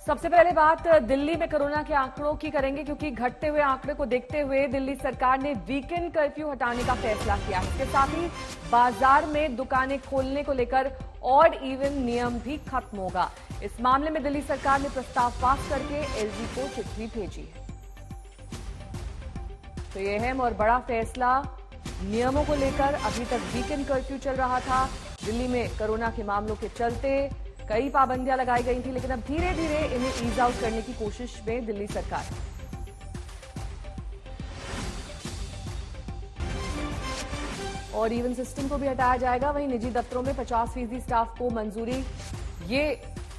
सबसे पहले बात दिल्ली में कोरोना के आंकड़ों की करेंगे, क्योंकि घटते हुए आंकड़े को देखते हुए दिल्ली सरकार ने वीकेंड कर्फ्यू हटाने का फैसला किया है। इसके साथ ही बाजार में दुकानें खोलने को लेकर ऑड इवन नियम भी खत्म होगा। इस मामले में दिल्ली सरकार ने प्रस्ताव पास करके एलजी को चिट्ठी भेजी है। तो यह अहम और बड़ा फैसला नियमों को लेकर। अभी तक वीकेंड कर्फ्यू चल रहा था। दिल्ली में कोरोना के मामलों के चलते कई पाबंदियां लगाई गई थी, लेकिन अब धीरे धीरे इन्हें ईज आउट करने की कोशिश में दिल्ली सरकार है। और इवन सिस्टम को भी हटाया जाएगा। वहीं निजी दफ्तरों में 50% स्टाफ को मंजूरी, ये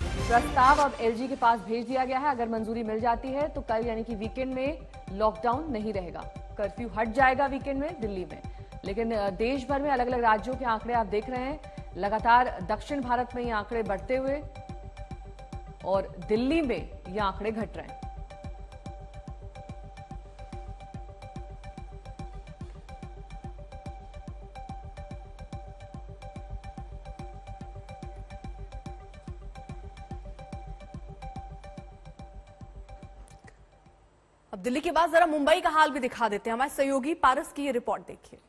प्रस्ताव अब एलजी के पास भेज दिया गया है। अगर मंजूरी मिल जाती है तो कल यानी कि वीकेंड में लॉकडाउन नहीं रहेगा, कर्फ्यू हट जाएगा वीकेंड में दिल्ली में। लेकिन देश भर में अलग अलग राज्यों के आंकड़े आप देख रहे हैं, लगातार दक्षिण भारत में ये आंकड़े बढ़ते हुए और दिल्ली में ये आंकड़े घट रहे हैं। अब दिल्ली के बाद जरा मुंबई का हाल भी दिखा देते हैं। हमारे सहयोगी पारस की ये रिपोर्ट देखिए।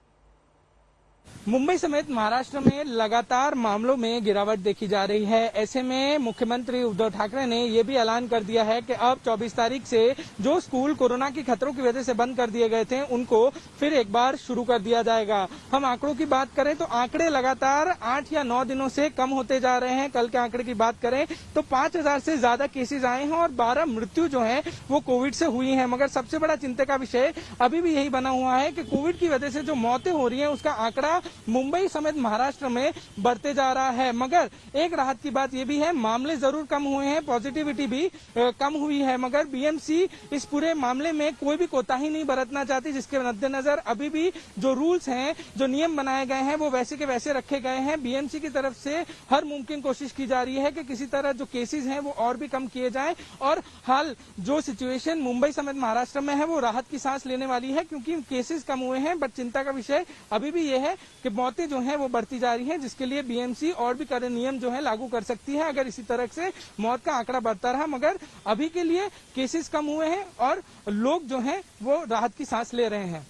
मुंबई समेत महाराष्ट्र में लगातार मामलों में गिरावट देखी जा रही है। ऐसे में मुख्यमंत्री उद्धव ठाकरे ने यह भी ऐलान कर दिया है कि अब 24 तारीख से जो स्कूल कोरोना के खतरों की वजह से बंद कर दिए गए थे उनको फिर एक बार शुरू कर दिया जाएगा। हम आंकड़ों की बात करें तो आंकड़े लगातार 8 या 9 दिनों से कम होते जा रहे हैं। कल के आंकड़े की बात करें तो 5000 से ज्यादा केसेज आए हैं और 12 मृत्यु जो है वो कोविड से हुई है। मगर सबसे बड़ा चिंता का विषय अभी भी यही बना हुआ है कि कोविड की वजह से जो मौतें हो रही है उसका आंकड़ा मुंबई समेत महाराष्ट्र में बढ़ते जा रहा है। मगर एक राहत की बात यह भी है, मामले जरूर कम हुए हैं, पॉजिटिविटी भी कम हुई है। मगर बीएमसी इस पूरे मामले में कोई भी कोताही नहीं बरतना चाहती, जिसके मद्देनजर अभी भी जो रूल्स हैं, जो नियम बनाए गए हैं वो वैसे के वैसे रखे गए हैं। बीएमसी की तरफ से हर मुमकिन कोशिश की जा रही है कि किसी तरह जो केसेज हैं वो और भी कम किए जाएं और हाल जो सिचुएशन मुंबई समेत महाराष्ट्र में है वो राहत की सांस लेने वाली है, क्योंकि केसेज कम हुए हैं। बट चिंता का विषय अभी भी यह है कि मौतें जो हैं वो बढ़ती जा रही हैं, जिसके लिए बीएमसी और भी कड़े नियम जो है लागू कर सकती है अगर इसी तरह से मौत का आंकड़ा बढ़ता रहा। मगर अभी के लिए केसेस कम हुए हैं और लोग जो हैं वो राहत की सांस ले रहे हैं।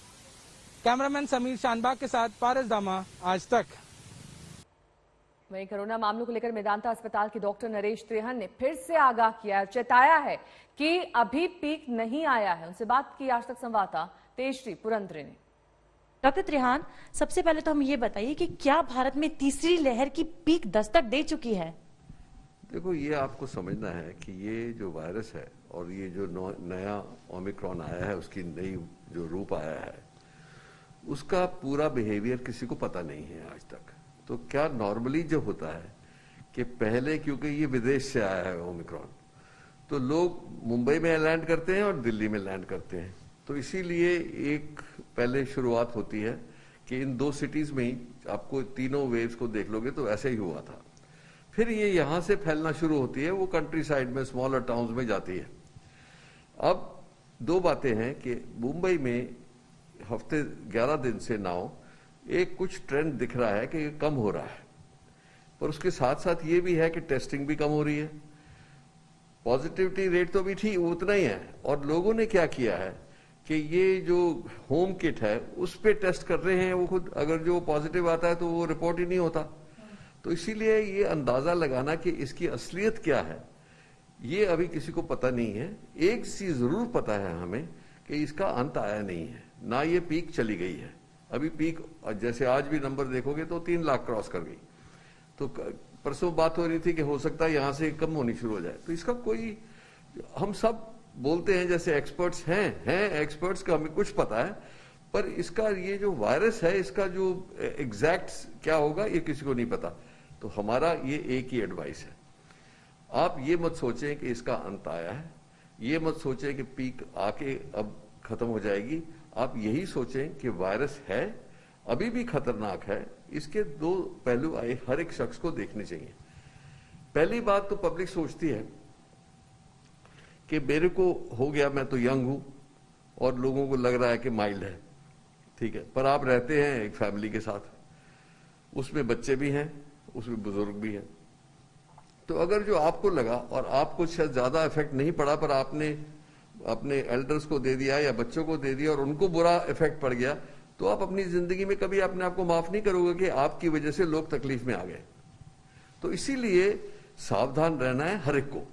कैमरामैन समीर शानबाग के साथ पारस दामा, आज तक। वहीं कोरोना मामलों को लेकर मेदांता अस्पताल के डॉक्टर नरेश त्रेहन ने फिर से आगाह किया और चेताया है कि अभी पीक नहीं आया है। उनसे बात की आज तक संवाददाता तेजश्री पुरंदरे ने। डॉक्टर त्रेहन, सबसे पहले तो हम ये बताइए कि क्या भारत में तीसरी लहर की पीक दस्तक दे चुकी है? देखो, ये आपको समझना है कि ये जो वायरस है और ये जो नया ओमिक्रॉन आया है, उसकी नई जो रूप आया है, उसका पूरा बिहेवियर किसी को पता नहीं है आज तक। तो क्या नॉर्मली जो होता है कि पहले, क्योंकि ये विदेश से आया है ओमिक्रॉन, तो लोग मुंबई में लैंड करते हैं और दिल्ली में लैंड करते हैं। तो इसीलिए एक पहले शुरुआत होती है कि इन 2 सिटीज में ही आपको तीनों वेव्स को देख लोगे तो ऐसे ही हुआ था। फिर ये यहां से फैलना शुरू होती है, वो कंट्री साइड में स्मॉलर टाउन्स में जाती है। अब 2 बातें हैं कि मुंबई में हफ्ते 11 दिन से नाउ एक कुछ ट्रेंड दिख रहा है कि ये कम हो रहा है, पर उसके साथ साथ ये भी है कि टेस्टिंग भी कम हो रही है। पॉजिटिविटी रेट तो भी ठीक उतना ही है। और लोगों ने क्या किया है कि ये जो होम किट है उस पे टेस्ट कर रहे हैं वो खुद। अगर जो पॉजिटिव आता है तो वो रिपोर्ट ही नहीं होता। तो इसीलिए ये अंदाजा लगाना कि इसकी असलियत क्या है ये अभी किसी को पता नहीं है। एक चीज जरूर पता है हमें कि इसका अंत आया नहीं है, ना ये पीक चली गई है। अभी पीक जैसे आज भी नंबर देखोगे तो 3 लाख क्रॉस कर गई। तो परसों बात हो रही थी कि हो सकता है यहां से कम होनी शुरू हो जाए। तो इसका कोई, हम सब बोलते हैं जैसे एक्सपर्ट्स हैं एक्सपर्ट्स का हमें कुछ पता है, पर इसका ये जो वायरस है इसका जो एग्जैक्ट क्या होगा ये किसी को नहीं पता। तो हमारा ये एक ही एडवाइस है, आप ये मत सोचें कि इसका अंत आया है, ये मत सोचें कि पीक आके अब खत्म हो जाएगी। आप यही सोचें कि वायरस है, अभी भी खतरनाक है। इसके 2 पहलू आए हर एक शख्स को देखने चाहिए। पहली बात तो पब्लिक सोचती है कि मेरे को हो गया, मैं तो यंग हूं और लोगों को लग रहा है कि माइल्ड है, ठीक है। पर आप रहते हैं एक फैमिली के साथ, उसमें बच्चे भी हैं, उसमें बुजुर्ग भी हैं। तो अगर जो आपको लगा और आपको शायद ज्यादा इफेक्ट नहीं पड़ा, पर आपने अपने एल्डर्स को दे दिया या बच्चों को दे दिया और उनको बुरा इफेक्ट पड़ गया, तो आप अपनी जिंदगी में कभी अपने आप को माफ नहीं करोगे कि आपकी वजह से लोग तकलीफ में आ गए। तो इसीलिए सावधान रहना है हर एक को।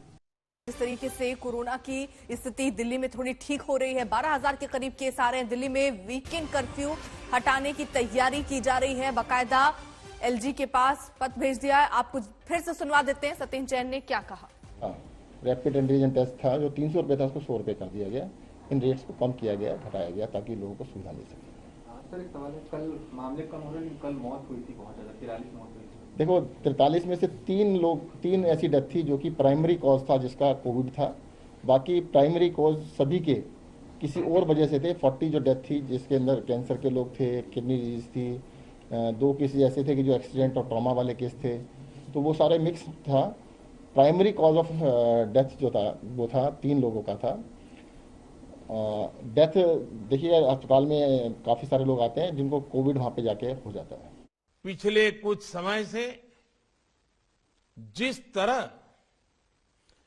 जिस तरीके से कोरोना की स्थिति दिल्ली में थोड़ी ठीक हो रही है, 12,000 के करीब केस आ रहे हैं दिल्ली में, वीकेंड कर्फ्यू हटाने की तैयारी की जा रही है, बाकायदा एलजी के पास पत्र भेज दिया है। आपको फिर से सुनवा देते हैं सत्येंद्र जैन ने क्या कहा। हाँ, रैपिड एंटीजन टेस्ट था जो 300 रुपये था, उसको 100 रुपये कर दिया गया। इन रेट्स को कम किया गया, घटाया गया ताकि लोगों को सुविधा मिल सके। सर एक सवाल है, कल मामले कम हो रहे हैं, कल मौत हुई थी बहुत ज्यादा, 43 मौत हुई थी। देखो 43 में से 3 ऐसी डेथ थी जो कि प्राइमरी कॉज था, जिसका कोविड था। बाकी प्राइमरी कॉज सभी के किसी और वजह से थे। 40 जो डेथ थी जिसके अंदर कैंसर के लोग थे, किडनी डिजीज थी, 2 केसेज ऐसे थे कि जो एक्सीडेंट और ट्रॉमा वाले केस थे, तो वो सारे मिक्स था। प्राइमरी कॉज ऑफ डेथ जो था वो था 3 लोगों का था। डेथ देखिए अस्पताल में काफ़ी सारे लोग आते हैं जिनको कोविड वहाँ पे जाके हो जाता है। पिछले कुछ समय से जिस तरह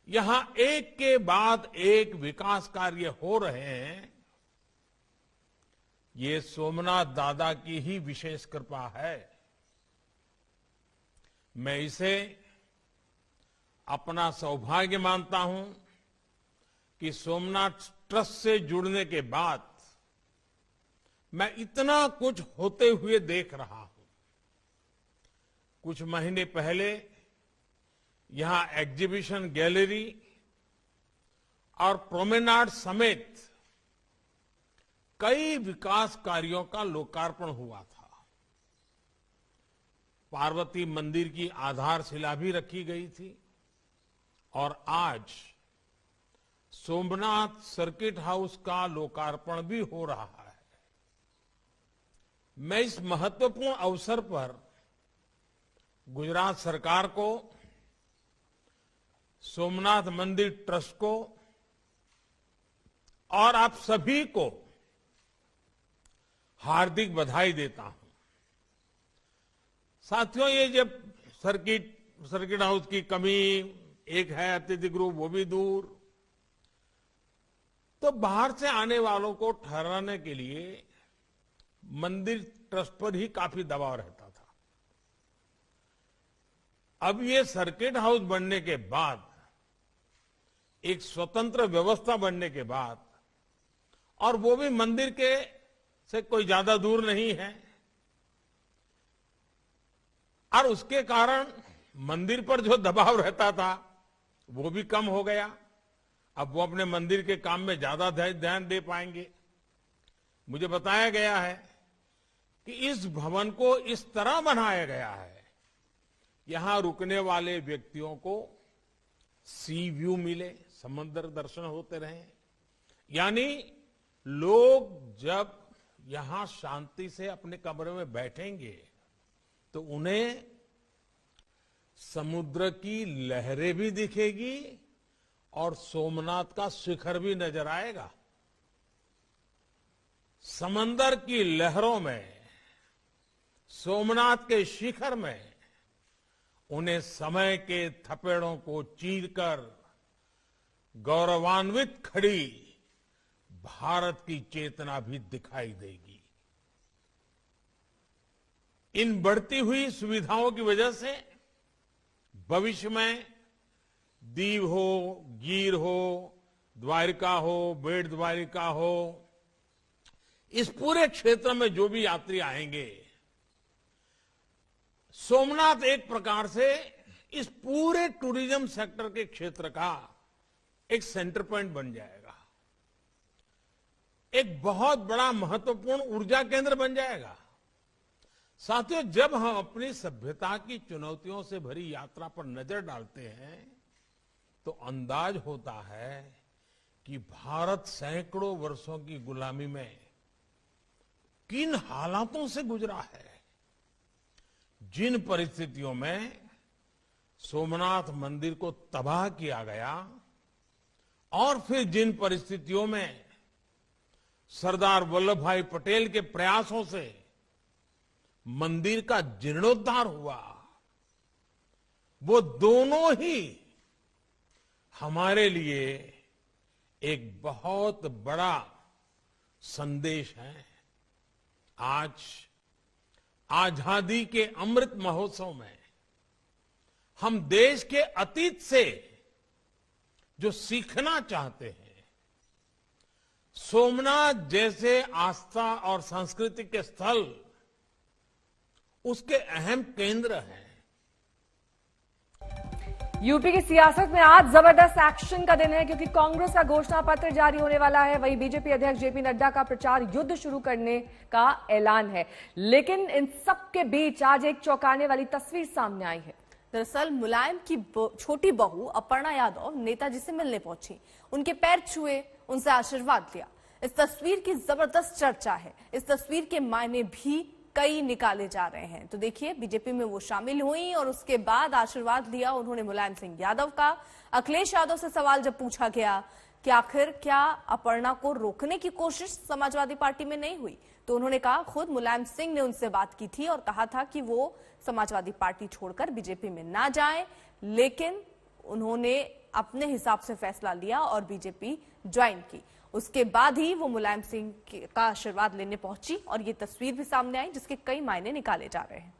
यहां एक के बाद एक विकास कार्य हो रहे हैं, ये सोमनाथ दादा की ही विशेष कृपा है। मैं इसे अपना सौभाग्य मानता हूं कि सोमनाथ ट्रस्ट से जुड़ने के बाद मैं इतना कुछ होते हुए देख रहा हूं। कुछ महीने पहले यहां एग्जीबिशन गैलरी और प्रोमेनाड समेत कई विकास कार्यों का लोकार्पण हुआ था। पार्वती मंदिर की आधारशिला भी रखी गई थी और आज सोमनाथ सर्किट हाउस का लोकार्पण भी हो रहा है। मैं इस महत्वपूर्ण अवसर पर गुजरात सरकार को, सोमनाथ मंदिर ट्रस्ट को और आप सभी को हार्दिक बधाई देता हूं। साथियों, ये जब सर्किट हाउस की कमी एक है, अतिथि गृह वो भी दूर, तो बाहर से आने वालों को ठहराने के लिए मंदिर ट्रस्ट पर ही काफी दबाव रहता था। अब ये सर्किट हाउस बनने के बाद, एक स्वतंत्र व्यवस्था बनने के बाद, और वो भी मंदिर के से कोई ज्यादा दूर नहीं है, और उसके कारण मंदिर पर जो दबाव रहता था वो भी कम हो गया। अब वो अपने मंदिर के काम में ज्यादा ध्यान दे पाएंगे। मुझे बताया गया है कि इस भवन को इस तरह बनाया गया है, यहां रुकने वाले व्यक्तियों को सी व्यू मिले, समुद्र दर्शन होते रहे। यानी लोग जब यहां शांति से अपने कमरे में बैठेंगे तो उन्हें समुद्र की लहरें भी दिखेगी और सोमनाथ का शिखर भी नजर आएगा। समंदर की लहरों में, सोमनाथ के शिखर में उन्हें समय के थपेड़ों को चीरकर गौरवान्वित खड़ी भारत की चेतना भी दिखाई देगी। इन बढ़ती हुई सुविधाओं की वजह से भविष्य में दीव हो, गीर हो, द्वारिका हो, बेट द्वारिका हो, इस पूरे क्षेत्र में जो भी यात्री आएंगे, सोमनाथ एक प्रकार से इस पूरे टूरिज्म सेक्टर के क्षेत्र का एक सेंटर पॉइंट बन जाएगा, एक बहुत बड़ा महत्वपूर्ण ऊर्जा केंद्र बन जाएगा। साथियों, जब हम अपनी सभ्यता की चुनौतियों से भरी यात्रा पर नजर डालते हैं तो अंदाज होता है कि भारत सैकड़ों वर्षों की गुलामी में किन हालातों से गुजरा है। जिन परिस्थितियों में सोमनाथ मंदिर को तबाह किया गया और फिर जिन परिस्थितियों में सरदार वल्लभ भाई पटेल के प्रयासों से मंदिर का जीर्णोद्धार हुआ, वो दोनों ही हमारे लिए एक बहुत बड़ा संदेश है। आज आजादी के अमृत महोत्सव में हम देश के अतीत से जो सीखना चाहते हैं, सोमनाथ जैसे आस्था और संस्कृति के स्थल उसके अहम केंद्र हैं। यूपी की सियासत में आज जबरदस्त एक्शन का दिन है, क्योंकि कांग्रेस का घोषणा पत्र जारी होने वाला है। वहीं बीजेपी अध्यक्ष जेपी नड्डा का प्रचार युद्ध शुरू करने का ऐलान है। लेकिन इन सब के बीच आज एक चौंकाने वाली तस्वीर सामने आई है। दरअसल मुलायम की छोटी बहू अपर्णा यादव नेताजी से मिलने पहुंची, उनके पैर छुए, उनसे आशीर्वाद लिया। इस तस्वीर की जबरदस्त चर्चा है। इस तस्वीर के मायने भी कई निकाले जा रहे हैं। तो देखिए, बीजेपी में वो शामिल हुई और उसके बाद आशीर्वाद लिया उन्होंने मुलायम सिंह यादव का। अखिलेश यादव से सवाल जब पूछा गया कि आखिर क्या अपर्णा को रोकने की कोशिश समाजवादी पार्टी में नहीं हुई, तो उन्होंने कहा खुद मुलायम सिंह ने उनसे बात की थी और कहा था कि वो समाजवादी पार्टी छोड़कर बीजेपी में ना जाएं, लेकिन उन्होंने अपने हिसाब से फैसला लिया और बीजेपी ज्वाइन की। उसके बाद ही वो मुलायम सिंह का आशीर्वाद लेने पहुंची और ये तस्वीर भी सामने आई, जिसके कई मायने निकाले जा रहे हैं।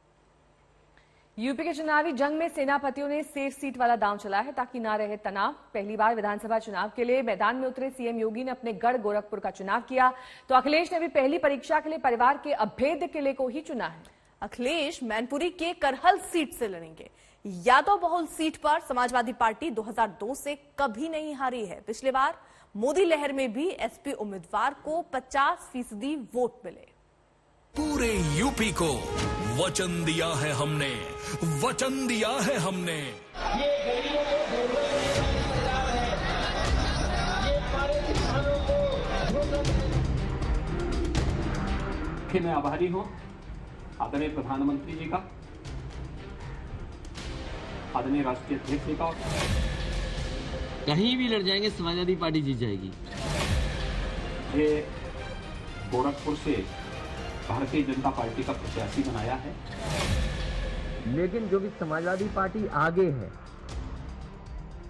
यूपी के चुनावी जंग में सेनापतियों ने सेफ सीट वाला दांव चलाया है ताकि ना रहे तनाव। पहली बार विधानसभा चुनाव के लिए मैदान में उतरे सीएम योगी ने अपने गढ़ गोरखपुर का चुनाव किया, तो अखिलेश ने भी पहली परीक्षा के लिए परिवार के अभेद्य किले को ही चुना है। अखिलेश मैनपुरी के करहल सीट से लड़ेंगे। यादव बहुल सीट पर समाजवादी पार्टी 2002 से कभी नहीं हारी है। पिछले बार मोदी लहर में भी एसपी उम्मीदवार को 50% वोट मिले। पूरे यूपी को वचन दिया है हमने, वचन दिया है हमने। ये गरीबों को ढूंढने वाली सरकार है, ये सारे किसानों को फिर मैं आभारी हूं आदरणीय प्रधानमंत्री जी का, आदरणीय राष्ट्रीय अध्यक्ष जी का। कहीं भी लड़ जाएंगे समाजवादी पार्टी जीत जाएगी। ये गोरखपुर से भारतीय जनता पार्टी का प्रत्याशी बनाया है, लेकिन जो भी समाजवादी पार्टी आगे है,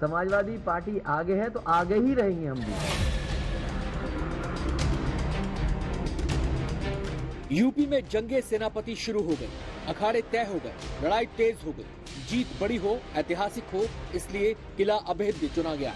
समाजवादी पार्टी आगे है तो आगे ही रहेंगे हम भी। यूपी में जंगे सेनापति शुरू हो गए, अखाड़े तय हो गए, लड़ाई तेज हो गई। जीत बड़ी हो, ऐतिहासिक हो, इसलिए किला अभेद्य चुना गया।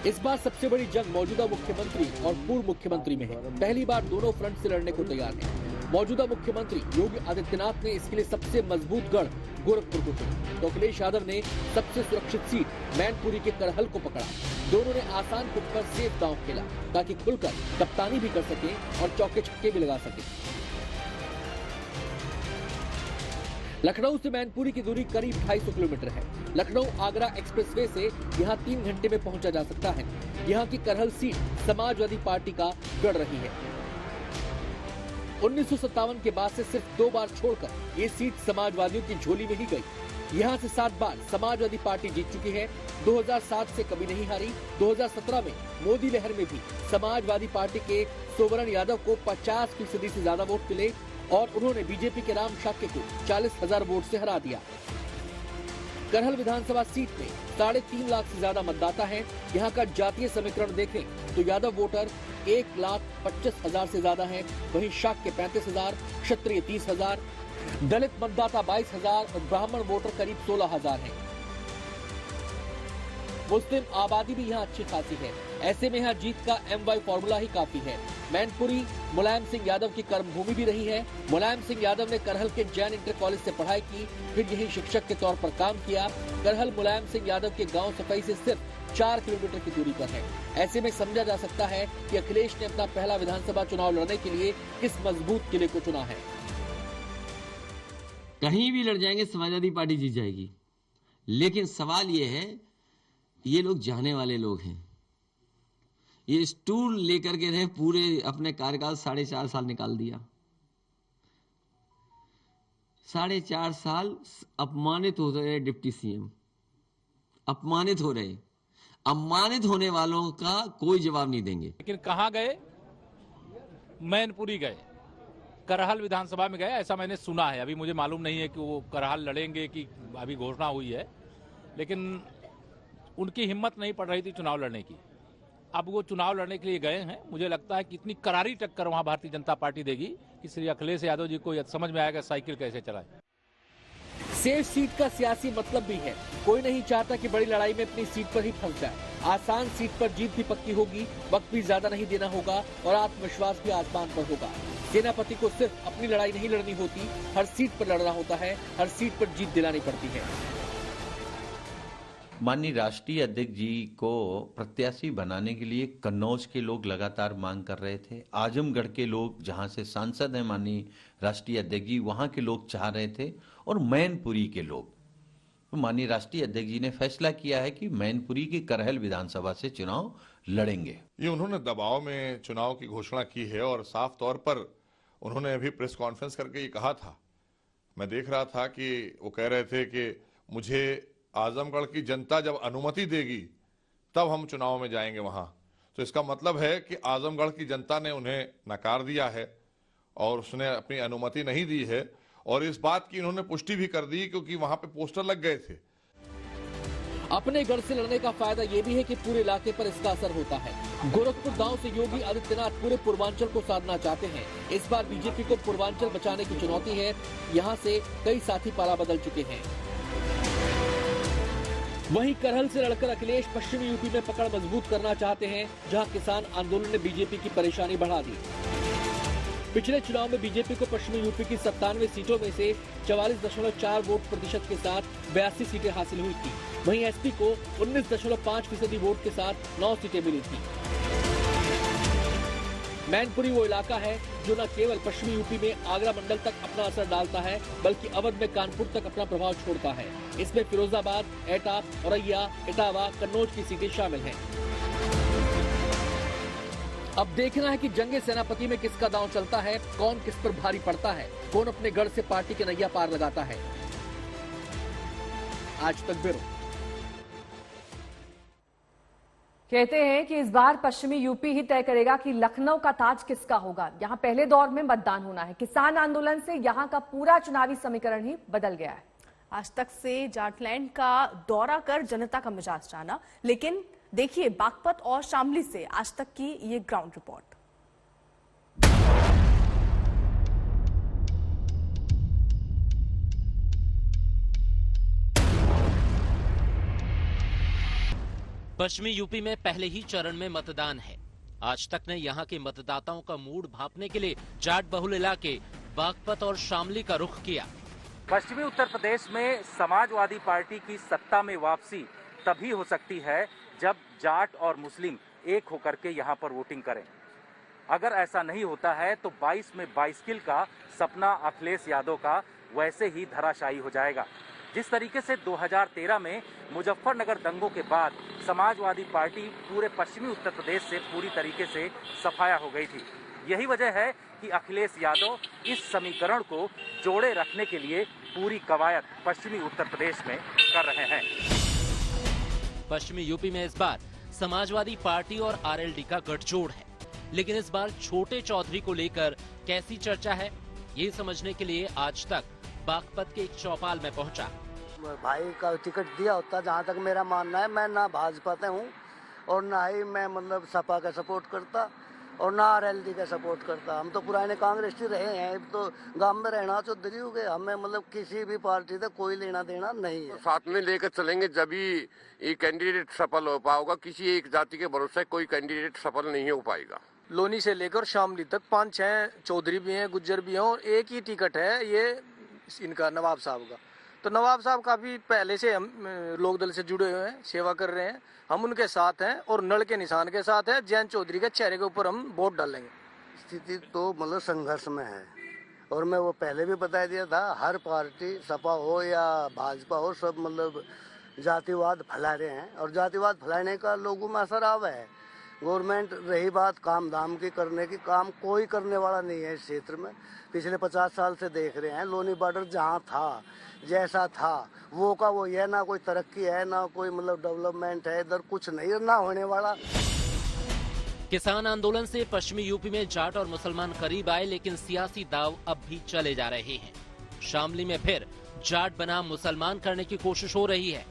इस बार सबसे बड़ी जंग मौजूदा मुख्यमंत्री और पूर्व मुख्यमंत्री में है। पहली बार दोनों फ्रंट से लड़ने को तैयार हैं। मौजूदा मुख्यमंत्री योगी आदित्यनाथ ने इसके लिए सबसे मजबूत गढ़ गोरखपुर को चुना, तो अखिलेश यादव ने सबसे सुरक्षित सीट मैनपुरी के करहल को पकड़ा। दोनों ने आसान कुट पर सेफ दांव खेला ताकि खुलकर कप्तानी भी कर सके और चौके छक्के भी लगा सके। लखनऊ से मैनपुरी की दूरी करीब 250 किलोमीटर है। लखनऊ आगरा एक्सप्रेसवे से यहां 3 घंटे में पहुंचा जा सकता है। यहां की करहल सीट समाजवादी पार्टी का गढ़ रही है। 1957 के बाद से सिर्फ 2 बार छोड़कर ये सीट समाजवादियों की झोली में ही गई। यहाँ से 7 बार समाजवादी पार्टी जीत चुकी है। 2007 से कभी नहीं हारी। 2017 में मोदी लहर में भी समाजवादी पार्टी के सोवरण यादव को 50% से ज्यादा वोट मिले और उन्होंने बीजेपी के राम शाक्य को 40,000 वोट से हरा दिया। करहल विधानसभा सीट में 3.5 लाख से ज्यादा मतदाता हैं। यहाँ का जातीय समीकरण देखें तो यादव वोटर 1,25,000 से ज्यादा हैं, वहीं शाक्य 35,000, क्षत्रिय 30,000, दलित मतदाता 22,000 और ब्राह्मण वोटर करीब 16,000 हैं। मुस्लिम आबादी भी यहाँ अच्छी खासी है। ऐसे में यहाँ जीत का MY फॉर्मूला ही काफी है। मैनपुरी मुलायम सिंह यादव की कर्मभूमि भी रही है। मुलायम सिंह यादव ने करहल के जैन इंटर कॉलेज से पढ़ाई की, फिर यही शिक्षक के तौर पर काम किया। करहल मुलायम सिंह यादव के गांव सफाई से सिर्फ 4 किलोमीटर की दूरी पर है। ऐसे में समझा जा सकता है कि अखिलेश ने अपना पहला विधानसभा चुनाव लड़ने के लिए किस मजबूत किले को चुना है। कहीं भी लड़ जाएंगे समाजवादी पार्टी जीत जाएगी, लेकिन सवाल ये है, ये लोग जाने वाले लोग हैं। ये स्टूल लेकर के रहे पूरे अपने कार्यकाल 4.5 साल निकाल दिया। 4.5 साल अपमानित हो रहे डिप्टी सीएम, अपमानित हो रहे। अपमानित होने वालों का कोई जवाब नहीं देंगे। लेकिन कहां गए? मैनपुरी गए। करहल विधानसभा में गए, ऐसा मैंने सुना है। अभी मुझे मालूम नहीं है कि वो करहल लड़ेंगे कि अभी घोषणा हुई है, लेकिन उनकी हिम्मत नहीं पड़ रही थी चुनाव लड़ने की। अब वो चुनाव लड़ने के लिए गए हैं। मुझे लगता है कि इतनी करारी टक्कर वहां भारतीय जनता पार्टी देगी कि श्री अखिलेश यादव जी को समझ में आएगा साइकिल कैसे चलाए। सेफ सीट का सियासी मतलब भी है। कोई नहीं चाहता कि बड़ी लड़ाई में अपनी सीट पर ही फंस जाए। आसान सीट पर जीत भी पक्की होगी, वक्त भी ज्यादा नहीं देना होगा और आत्मविश्वास भी आसमान पर होगा। सेनापति को सिर्फ अपनी लड़ाई नहीं लड़नी होती, हर सीट पर लड़ना होता है, हर सीट पर जीत दिलानी पड़ती है। माननीय राष्ट्रीय अध्यक्ष जी को प्रत्याशी बनाने के लिए कन्नौज के लोग लगातार मांग कर रहे थे। आजमगढ़ के लोग, जहां से सांसद हैं माननीय राष्ट्रीय अध्यक्ष जी, वहां के लोग चाह रहे थे, और मैनपुरी के लोग। तो माननीय राष्ट्रीय अध्यक्ष जी ने फैसला किया है कि मैनपुरी की करहल विधानसभा से चुनाव लड़ेंगे। ये उन्होंने दबाव में चुनाव की घोषणा की है और साफ तौर पर उन्होंने अभी प्रेस कॉन्फ्रेंस करके ये कहा था। मैं देख रहा था कि वो कह रहे थे कि मुझे आजमगढ़ की जनता जब अनुमति देगी तब हम चुनाव में जाएंगे वहां। तो इसका मतलब है कि आजमगढ़ की जनता ने उन्हें नकार दिया है और उसने अपनी अनुमति नहीं दी है, और इस बात की इन्होंने पुष्टि भी कर दी क्योंकि वहां पे पोस्टर लग गए थे। अपने गढ़ से लड़ने का फायदा ये भी है कि पूरे इलाके पर इसका असर होता है। गोरखपुर दांव से योगी आदित्यनाथ पूरे पूर्वांचल को साधना चाहते हैं। इस बार बीजेपी को पूर्वांचल बचाने की चुनौती है। यहाँ से कई साथी पाला बदल चुके हैं। वहीं करहल से लड़कर अखिलेश पश्चिमी यूपी में पकड़ मजबूत करना चाहते हैं, जहां किसान आंदोलन ने बीजेपी की परेशानी बढ़ा दी। पिछले चुनाव में बीजेपी को पश्चिमी यूपी की 97 सीटों में से 44.4 वोट प्रतिशत के साथ 82 सीटें हासिल हुई थी। वहीं एसपी को 19.5% वोट के साथ 9 सीटें मिली थी। मैनपुरी वो इलाका है जो न केवल पश्चिमी यूपी में आगरा मंडल तक अपना असर डालता है, बल्कि अवध में कानपुर तक अपना प्रभाव छोड़ता है। इसमें फिरोजाबाद, एटा, औरैया, इटावा, कन्नौज की सीटें शामिल हैं। अब देखना है कि जंगे सेनापति में किसका दांव चलता है, कौन किस पर भारी पड़ता है, कौन अपने गढ़ से पार्टी के नैया पार लगाता है। आज तक ब्यूरो। कहते हैं कि इस बार पश्चिमी यूपी ही तय करेगा कि लखनऊ का ताज किसका होगा। यहां पहले दौर में मतदान होना है। किसान आंदोलन से यहां का पूरा चुनावी समीकरण ही बदल गया है। आज तक से जाटलैंड का दौरा कर जनता का मिजाज जाना, लेकिन देखिए बागपत और शामली से आज तक की ये ग्राउंड रिपोर्ट। पश्चिमी यूपी में पहले ही चरण में मतदान है। आज तक ने यहां के मतदाताओं का मूड भांपने के लिए जाट बहुल इलाके बागपत और शामली का रुख किया। पश्चिमी उत्तर प्रदेश में समाजवादी पार्टी की सत्ता में वापसी तभी हो सकती है जब जाट और मुस्लिम एक होकर के यहां पर वोटिंग करें। अगर ऐसा नहीं होता है तो 22 में बाइसिकल का सपना अखिलेश यादव का वैसे ही धराशायी हो जाएगा। जिस तरीके से 2013 में मुजफ्फरनगर दंगों के बाद समाजवादी पार्टी पूरे पश्चिमी उत्तर प्रदेश से पूरी तरीके से सफाया हो गई थी। यही वजह है कि अखिलेश यादव इस समीकरण को जोड़े रखने के लिए पूरी कवायद पश्चिमी उत्तर प्रदेश में कर रहे हैं। पश्चिमी यूपी में इस बार समाजवादी पार्टी और आरएलडी का गठजोड़ है, लेकिन इस बार छोटे चौधरी को लेकर कैसी चर्चा है, ये समझने के लिए आज तक बागपत के एक चौपाल में पहुंचा। भाई का टिकट दिया होता, जहाँ तक मेरा मानना है, मैं ना भाजपा से हूँ और ना ही मैं मतलब सपा का सपोर्ट करता और ना आरएलडी का सपोर्ट करता। हम तो पुराने कांग्रेस ही रहे हैं, तो गांव में रहना चौधरी हो गए। हमें मतलब किसी भी पार्टी से कोई लेना देना नहीं है। साथ में लेकर चलेंगे जब ही ये कैंडिडेट सफल हो पाएगा। किसी एक जाति के भरोसे कोई कैंडिडेट सफल नहीं हो पाएगा। लोनी से लेकर शामली तक 5-6 चौधरी भी हैं, गुज्जर भी हैं और एक ही टिकट है ये इनका नवाब साहब का। तो नवाब साहब काफी पहले से हम लोक दल से जुड़े हुए हैं, सेवा कर रहे हैं, हम उनके साथ हैं और नल के निशान के साथ है। जयंत चौधरी के चेहरे के ऊपर हम वोट डालेंगे। स्थिति तो मतलब संघर्ष में है और मैं वो पहले भी बता दिया था, हर पार्टी सपा हो या भाजपा हो, सब मतलब जातिवाद फैला रहे हैं और जातिवाद फैलाने का लोगों में असर आवा है। गवर्नमेंट रही बात काम धाम की करने की, काम कोई करने वाला नहीं है इस क्षेत्र में। पिछले 50 साल से देख रहे हैं, लोनी बॉर्डर जहाँ था जैसा था वो का वो है, ना कोई तरक्की है ना कोई मतलब डेवलपमेंट है, इधर कुछ नहीं ना होने वाला। किसान आंदोलन से पश्चिमी यूपी में जाट और मुसलमान करीब आए, लेकिन सियासी दाव अब भी चले जा रहे हैं। शामली में फिर जाट बनाम मुसलमान करने की कोशिश हो रही है।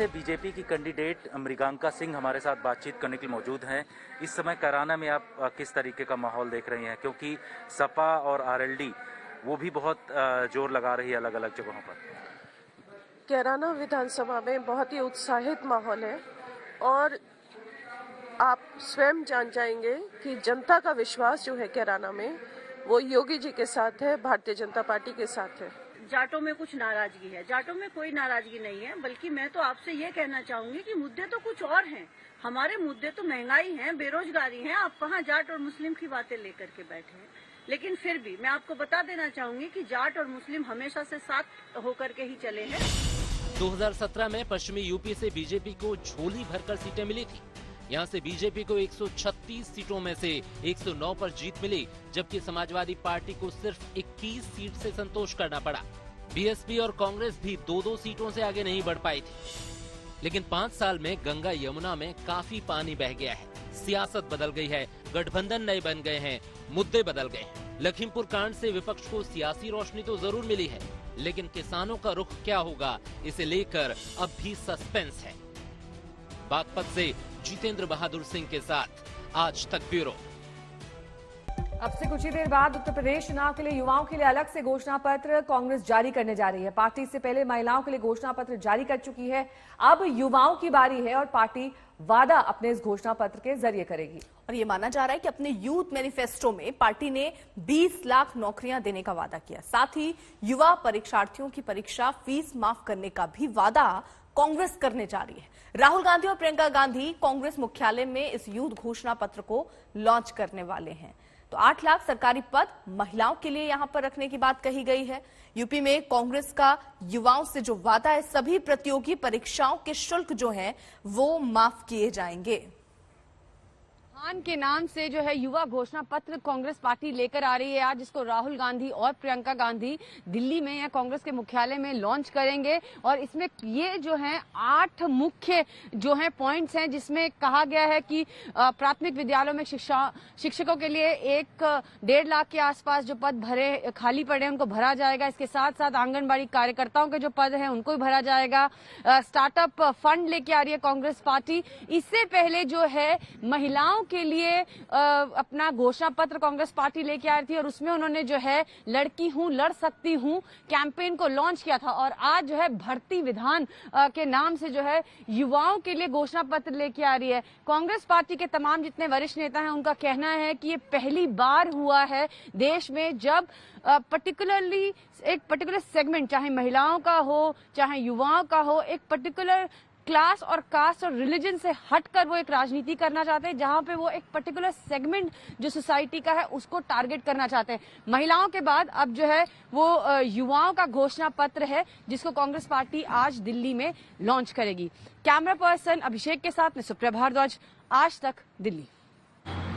बीजेपी की कैंडिडेट मृगांका सिंह हमारे साथ बातचीत करने के लिए मौजूद हैं। इस समय कैराना में आप किस तरीके का माहौल देख रही हैं, क्योंकि सपा और आरएलडी वो भी बहुत जोर लगा रही है अलग अलग जगहों पर। कैराना विधानसभा में बहुत ही उत्साहित माहौल है और आप स्वयं जान जाएंगे कि जनता का विश्वास जो है कैराना में वो योगी जी के साथ है, भारतीय जनता पार्टी के साथ है। जाटों में कुछ नाराजगी है, जाटों में कोई नाराजगी नहीं है, बल्कि मैं तो आपसे ये कहना चाहूंगी कि मुद्दे तो कुछ और हैं। हमारे मुद्दे तो महंगाई है, बेरोजगारी है। आप कहाँ जाट और मुस्लिम की बातें लेकर के बैठे हैं। लेकिन फिर भी मैं आपको बता देना चाहूंगी कि जाट और मुस्लिम हमेशा से साथ होकर के ही चले हैं। 2017 में पश्चिमी यूपी से बीजेपी को झोली भरकर सीटें मिली थी। यहाँ से बीजेपी को 136 सीटों में से 109 पर जीत मिली, जबकि समाजवादी पार्टी को सिर्फ 21 सीट से संतोष करना पड़ा। बीएसपी और कांग्रेस भी 2-2 सीटों से आगे नहीं बढ़ पाई थी। लेकिन 5 साल में गंगा यमुना में काफी पानी बह गया है। सियासत बदल गई है, गठबंधन नए बन गए हैं, मुद्दे बदल गए हैं। लखीमपुर कांड से विपक्ष को सियासी रोशनी तो जरूर मिली है, लेकिन किसानों का रुख क्या होगा, इसे लेकर अब भी सस्पेंस है। बागपत से जितेंद्र बहादुर सिंह के साथ आज तक ब्यूरो। अब से कुछ ही देर बाद उत्तर प्रदेश चुनाव के लिए युवाओं के लिए अलग से घोषणा पत्र कांग्रेस जारी करने जा रही है। पार्टी इससे पहले महिलाओं के लिए घोषणा पत्र जारी कर चुकी है। अब युवाओं की बारी है और पार्टी वादा अपने इस घोषणा पत्र के जरिए करेगी। और ये माना जा रहा है कि अपने यूथ मैनिफेस्टो में पार्टी ने 20 लाख नौकरियां देने का वादा किया। साथ ही युवा परीक्षार्थियों की परीक्षा फीस माफ करने का भी वादा कांग्रेस करने जा रही है। राहुल गांधी और प्रियंका गांधी कांग्रेस मुख्यालय में इस यूथ घोषणा पत्र को लॉन्च करने वाले हैं। तो 8 लाख सरकारी पद महिलाओं के लिए यहां पर रखने की बात कही गई है। यूपी में कांग्रेस का युवाओं से जो वादा है, सभी प्रतियोगी परीक्षाओं के शुल्क जो हैं वो माफ किए जाएंगे। खान के नाम से जो है युवा घोषणा पत्र कांग्रेस पार्टी लेकर आ रही है आज, जिसको राहुल गांधी और प्रियंका गांधी दिल्ली में या कांग्रेस के मुख्यालय में लॉन्च करेंगे। और इसमें ये जो है 8 मुख्य जो है पॉइंट्स हैं, जिसमें कहा गया है कि प्राथमिक विद्यालयों में शिक्षकों के लिए 1.5 लाख के आसपास जो पद भरे खाली पड़े हैं उनको भरा जाएगा। इसके साथ साथ आंगनबाड़ी कार्यकर्ताओं के जो पद हैं उनको भी भरा जाएगा। स्टार्टअप फंड लेके आ रही है कांग्रेस पार्टी। इससे पहले जो है महिलाओं के लिए अपना घोषणा पत्र कांग्रेस पार्टी लेके आई थी और उसमें उन्होंने जो है लड़की हूं लड़ सकती हूं कैंपेन को लॉन्च किया था। और आज जो है भर्ती विधान के नाम से जो है युवाओं के लिए घोषणा पत्र लेके आ रही है। कांग्रेस पार्टी के तमाम जितने वरिष्ठ नेता हैं उनका कहना है कि ये पहली बार हुआ है देश में जब पर्टिकुलरली एक पर्टिकुलर सेगमेंट, चाहे महिलाओं का हो चाहे युवाओं का हो, एक पर्टिकुलर क्लास और कास्ट और रिलीजन से हटकर वो एक राजनीति करना चाहते हैं, जहां पे वो एक पर्टिकुलर सेगमेंट जो सोसाइटी का है उसको टारगेट करना चाहते हैं। महिलाओं के बाद अब जो है वो युवाओं का घोषणा पत्र है, जिसको कांग्रेस पार्टी आज दिल्ली में लॉन्च करेगी। कैमरा पर्सन अभिषेक के साथ में सुप्रिया भारद्वाज, आज तक दिल्ली।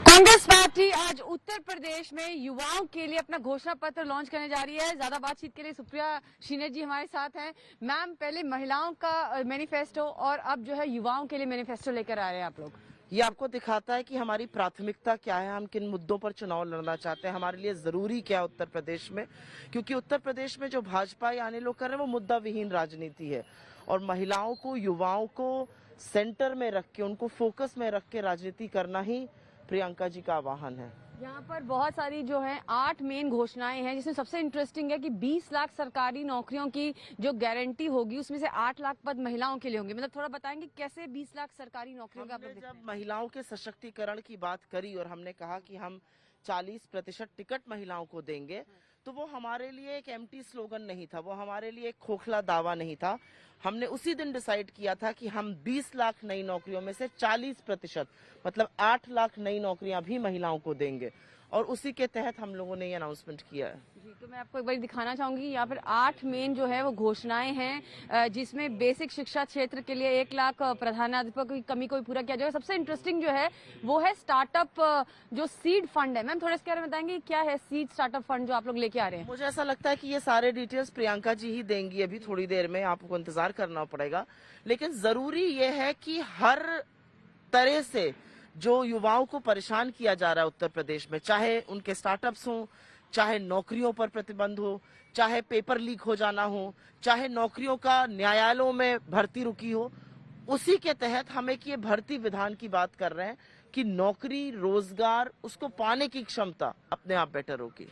कांग्रेस पार्टी आज उत्तर प्रदेश में युवाओं के लिए अपना घोषणा पत्र लॉन्च करने जा रही है। ज्यादा बातचीत के लिए सुप्रिया शीने जी हमारे साथ हैं। मैम, पहले महिलाओं का मैनिफेस्टो और अब जो है युवाओं के लिए मैनिफेस्टो लेकर आ रहे हैं आप लोग। ये आपको दिखाता है कि हमारी प्राथमिकता क्या है, हम किन मुद्दों पर चुनाव लड़ना चाहते हैं, हमारे लिए जरूरी क्या है उत्तर प्रदेश में। क्योंकि उत्तर प्रदेश में जो भाजपा या अन्य लोग कर रहे हैं वो मुद्दा विहीन राजनीति है और महिलाओं को, युवाओं को सेंटर में रख के, उनको फोकस में रख के राजनीति करना ही प्रियंका जी का आह्वान है। यहाँ पर बहुत सारी जो है 8 मेन घोषणाएं हैं, जिसमें सबसे इंटरेस्टिंग है कि 20 लाख सरकारी नौकरियों की जो गारंटी होगी उसमें से 8 लाख पद महिलाओं के लिए होंगे। मतलब थोड़ा बताएंगे कैसे 20 लाख सरकारी नौकरियों का? जब महिलाओं के सशक्तिकरण की बात करी और हमने कहा कि हम 40% टिकट महिलाओं को देंगे, तो वो हमारे लिए एक एम्प्टी स्लोगन नहीं था, वो हमारे लिए एक खोखला दावा नहीं था। हमने उसी दिन डिसाइड किया था कि हम 20 लाख नई नौकरियों में से 40% मतलब 8 लाख नई नौकरियां भी महिलाओं को देंगे और उसी के तहत हम लोगों ने ये अनाउंसमेंट किया है। जी, तो मैं आपको एक बार दिखाना चाहूंगी, यहाँ पर 8 मेन जो है वो घोषणाएं हैं, जिसमें बेसिक शिक्षा क्षेत्र के लिए 1 लाख प्रधानाध्यापकों की कमी को भी पूरा किया जाएगा। सबसे इंटरेस्टिंग जो है वो है स्टार्टअप जो सीड फंड है। मैम, थोड़ा इसके बारे में बताएंगे क्या है सीड स्टार्टअप फंड जो आप लोग लेके आ रहे हैं? मुझे ऐसा लगता है कि ये सारे डिटेल्स प्रियंका जी ही देंगी, अभी थोड़ी देर में आपको इंतजार करना पड़ेगा। लेकिन जरूरी ये है कि हर तरह से जो युवाओं को परेशान किया जा रहा है उत्तर प्रदेश में, चाहे उनके स्टार्टअप्स हों, चाहे नौकरियों पर प्रतिबंध हो, चाहे पेपर लीक हो जाना हो, चाहे नौकरियों का न्यायालयों में भर्ती रुकी हो, उसी के तहत हम एक ये भर्ती विधान की बात कर रहे हैं कि नौकरी, रोजगार, उसको पाने की क्षमता अपने आप बेटर होगी।